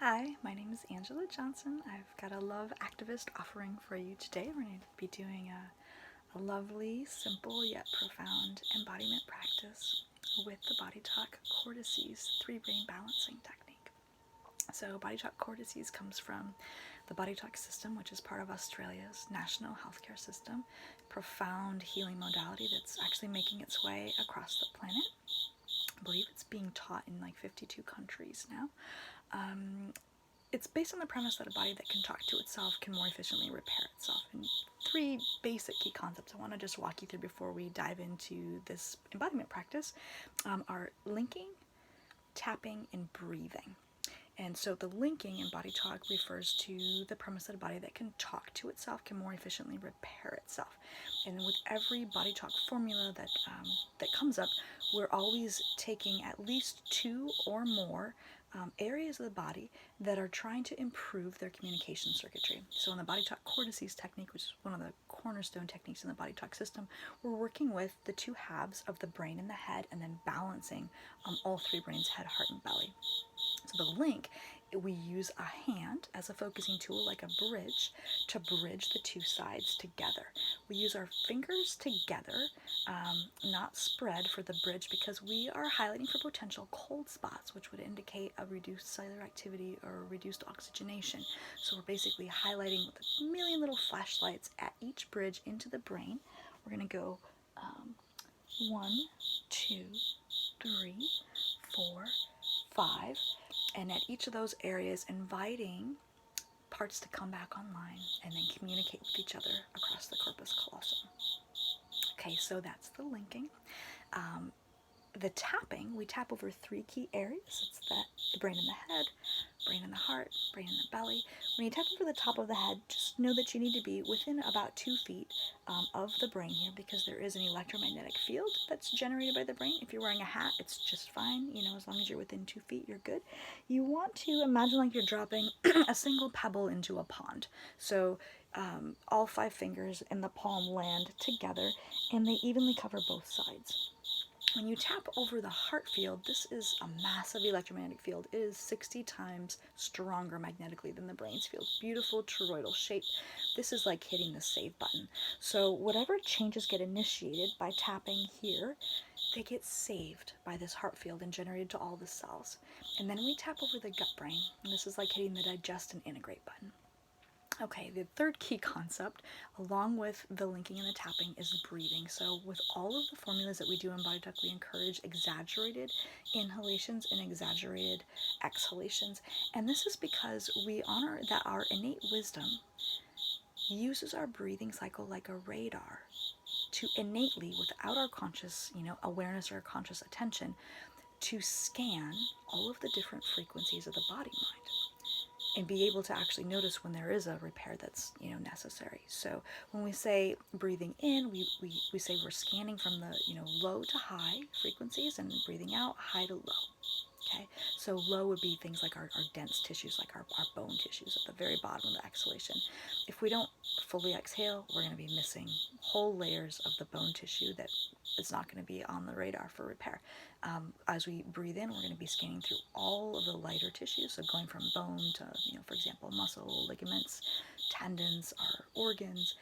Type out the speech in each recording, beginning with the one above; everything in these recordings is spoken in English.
Hi, my name is Angela Johnson. I've got a love activist offering for you today. We're going to be doing a lovely, simple yet profound embodiment practice with the BodyTalk Cortices 3-brain balancing technique. So BodyTalk Cortices comes from the BodyTalk system, which is part of Australia's national healthcare system. Profound healing modality that's actually making its way across the planet. I believe it's being taught in like 52 countries now. It's based on the premise that a body that can talk to itself can more efficiently repair itself. And three basic key concepts I want to just walk you through before we dive into this embodiment practice are linking, tapping, and breathing. And so the linking in BodyTalk refers to the premise that a body that can talk to itself can more efficiently repair itself. And with every BodyTalk formula that comes up, we're always taking at least two or more areas of the body that are trying to improve their communication circuitry. So in the BodyTalk Cortices technique, which is one of the cornerstone techniques in the BodyTalk system, we're working with the two halves of the brain and the head and then balancing all three brains, head, heart, and belly. So the link, we use a hand as a focusing tool, like a bridge, to bridge the two sides together. We use our fingers together, not spread, for the bridge because we are highlighting for potential cold spots, which would indicate a reduced cellular activity or reduced oxygenation. So we're basically highlighting with a million little flashlights at each bridge into the brain. We're going to go 1, 2, 3, 4, 5. And at each of those areas, inviting parts to come back online and then communicate with each other across the corpus callosum. Okay, so that's the linking. The tapping, we tap over three key areas. It's the brain in the head, brain in the heart, brain in the belly. When you tap over the top of the head, just know that you need to be within about 2 feet of the brain here, because there is an electromagnetic field that's generated by the brain. If you're wearing a hat, it's just fine. As long as you're within 2 feet, you're good. You want to imagine like you're dropping a single pebble into a pond. So all 5 fingers in the palm land together, and they evenly cover both sides. When you tap over the heart field, this is a massive electromagnetic field. It is 60 times stronger magnetically than the brain's field. Beautiful toroidal shape. This is like hitting the save button. So whatever changes get initiated by tapping here, they get saved by this heart field and generated to all the cells. And then we tap over the gut brain, and this is like hitting the digest and integrate button. Okay, the third key concept, along with the linking and the tapping, is breathing. So with all of the formulas that we do in BodyTalk, we encourage exaggerated inhalations and exaggerated exhalations. And this is because we honor that our innate wisdom uses our breathing cycle like a radar to innately, without our conscious, awareness or conscious attention, to scan all of the different frequencies of the body-mind and be able to actually notice when there is a repair that's necessary. So when we say breathing in, we say we're scanning from the low to high frequencies, and breathing out high to low. Okay, so low would be things like our dense tissues, like our bone tissues at the very bottom of the exhalation. If we don't fully exhale, we're going to be missing whole layers of the bone tissue that is not going to be on the radar for repair. As we breathe in, we're going to be scanning through all of the lighter tissues, so going from bone to, for example, muscle, ligaments, tendons, our organs.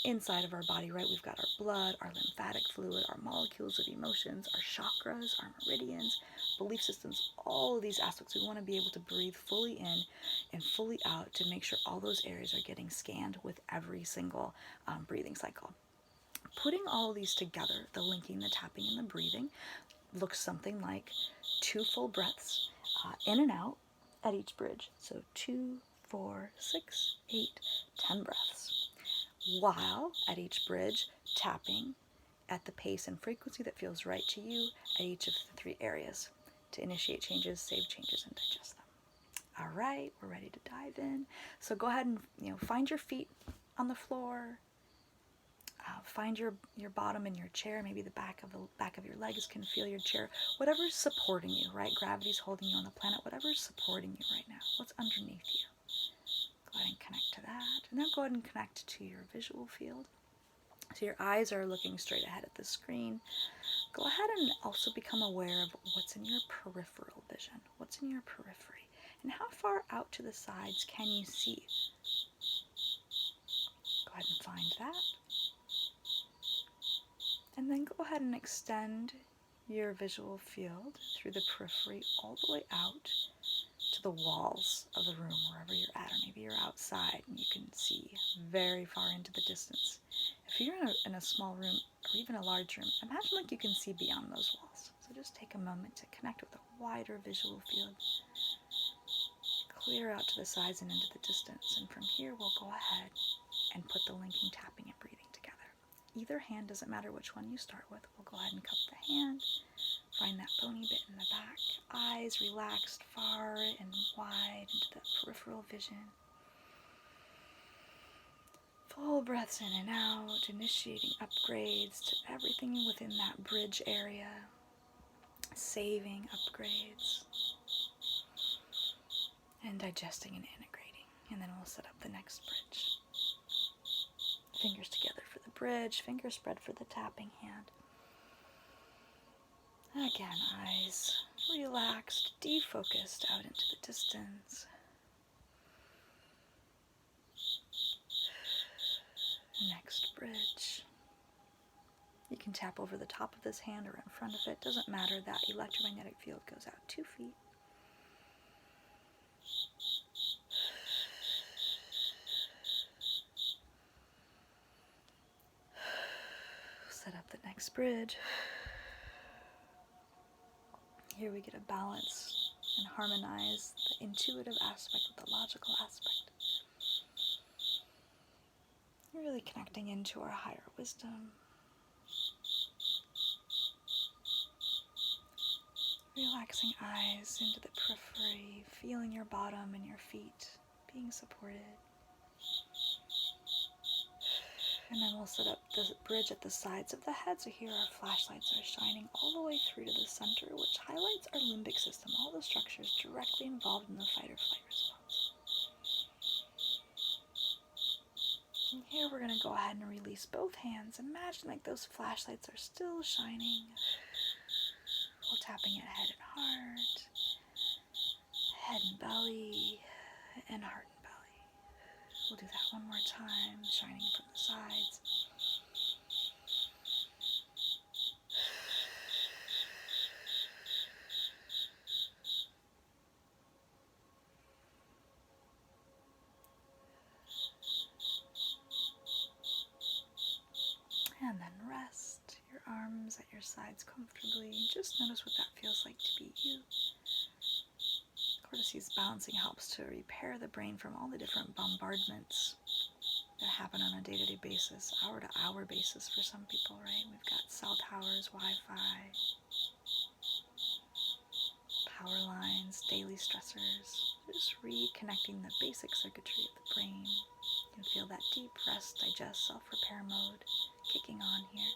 Inside of our body, right, we've got our blood, our lymphatic fluid, our molecules of emotions, our chakras, our meridians, belief systems, all of these aspects. We want to be able to breathe fully in and fully out to make sure all those areas are getting scanned with every single breathing cycle. Putting all of these together, the linking, the tapping, and the breathing, looks something like 2 full breaths in and out at each bridge. So 2, 4, 6, 8, 10 breaths. While at each bridge, tapping at the pace and frequency that feels right to you at each of the 3 areas to initiate changes, save changes, and digest them. All right, we're ready to dive in. So go ahead and find your feet on the floor. Find your bottom in your chair. Maybe the back of your legs can feel your chair. Whatever's supporting you, right? Gravity's holding you on the planet. Whatever's supporting you right now. What's underneath you? Go ahead and connect to that. And then go ahead and connect to your visual field. So your eyes are looking straight ahead at the screen. Go ahead and also become aware of what's in your peripheral vision. What's in your periphery? And how far out to the sides can you see? Go ahead and find that. And then go ahead and extend your visual field through the periphery all the way out to the walls of the room, wherever you're at, or maybe you're outside and you can see very far into the distance. If you're in a small room or even a large room, imagine like you can see beyond those walls. So just take a moment to connect with a wider visual field. Clear out to the sides and into the distance, and from here we'll go ahead and put the linking, tapping, and breathing together. Either hand, doesn't matter which one you start with. We'll go ahead and cup the hand, find that bony bit in the back, eyes relaxed far and wide into that peripheral vision. Full breaths in and out, initiating upgrades to everything within that bridge area, saving upgrades, and digesting and integrating. And then we'll set up the next bridge. Fingers together for the bridge, fingers spread for the tapping hand. Again, eyes relaxed, defocused out into the distance. Next bridge. You can tap over the top of this hand or in front of it. Doesn't matter, that electromagnetic field goes out 2 feet. Set up the next bridge. Here we get to balance and harmonize the intuitive aspect with the logical aspect. Really connecting into our higher wisdom. Relaxing eyes into the periphery, feeling your bottom and your feet being supported. And then we'll set up the bridge at the sides of the head. So here our flashlights are shining all the way through to the center, which highlights our limbic system, all the structures directly involved in the fight or flight response. And here we're going to go ahead and release both hands. Imagine like those flashlights are still shining. While tapping at head and heart, head and belly, and heart and belly. We'll do that one more time, shining from the sides. And then rest your arms at your sides comfortably. Just notice what that feels like to be you. Cortices balancing helps to repair the brain from all the different bombardments that happen on a day-to-day basis, hour-to-hour basis for some people, right? We've got cell towers, Wi-Fi, power lines, daily stressors. Just reconnecting the basic circuitry of the brain. You can feel that deep rest, digest, self-repair mode kicking on here.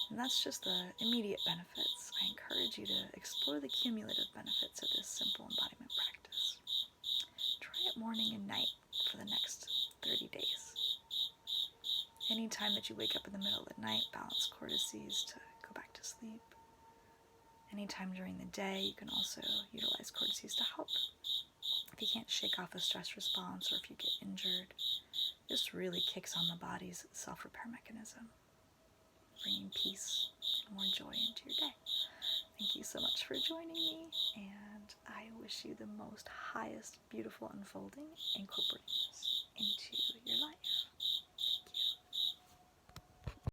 And that's just the immediate benefits. I encourage you to explore the cumulative benefits of this simple embodiment practice. Try it morning and night for the next 30 days. Anytime that you wake up in the middle of the night, balance cortices to go back to sleep. Anytime during the day, you can also utilize cortices to help. If you can't shake off a stress response or if you get injured, this really kicks on the body's self-repair mechanism, bringing peace and more joy into your day. Thank you so much for joining me, and I wish you the most highest, beautiful unfolding, incorporating